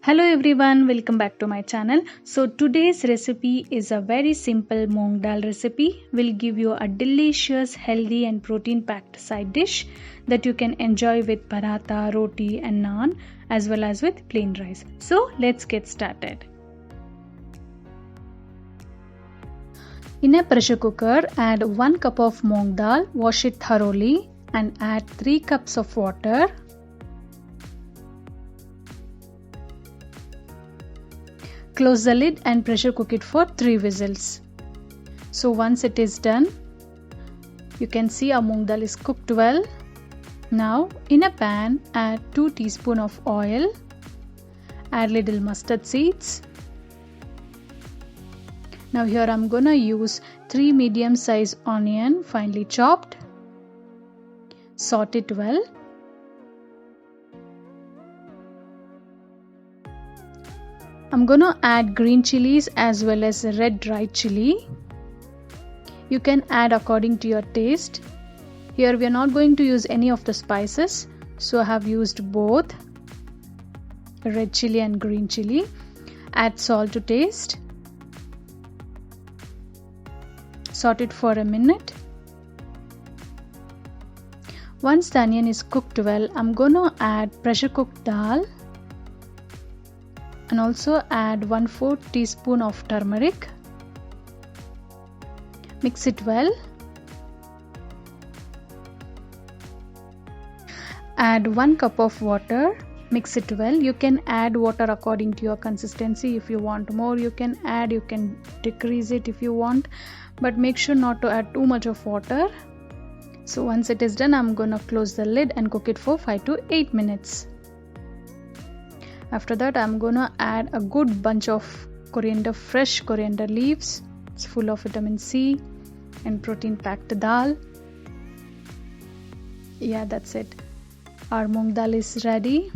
Hello everyone, welcome back to my channel. So today's recipe is a very simple Moong Dal recipe. Will give you a delicious, healthy and protein packed side dish that you can enjoy with paratha, roti and naan as well as with plain rice. So let's get started. In a pressure cooker, add 1 cup of Moong Dal, wash it thoroughly and add 3 cups of water. Close the lid and pressure cook it for 3 whistles. So once it is done, you can see our moong dal is cooked well. Now in a pan, add 2 teaspoons of oil, add little mustard seeds. Now here I'm gonna use 3 medium size onion finely chopped. Saute it well. I'm gonna add green chilies as well as red dried chili. You can add according to your taste. Here we are not going to use any of the spices, so I have used both red chili and green chili. Add salt to taste. Saute it for a minute. Once the onion is cooked well, I'm gonna add pressure cooked dal and also add 1/4 teaspoon of turmeric. Mix it well. Add 1 cup of water. Mix it well. You can add water according to your consistency. If you want more, you can add, you can decrease it if you want, but make sure not to add too much of water. So once it is done, I'm gonna close the lid and cook it for 5 to 8 minutes. After that, I'm gonna add a good bunch of coriander, fresh coriander leaves. It's full of vitamin C and protein packed dal. Yeah, that's it. Our moong dal is ready.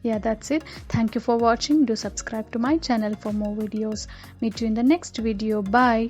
Yeah, that's it. Thank you for watching. Do subscribe to my channel for more videos. Meet you in the next video. Bye.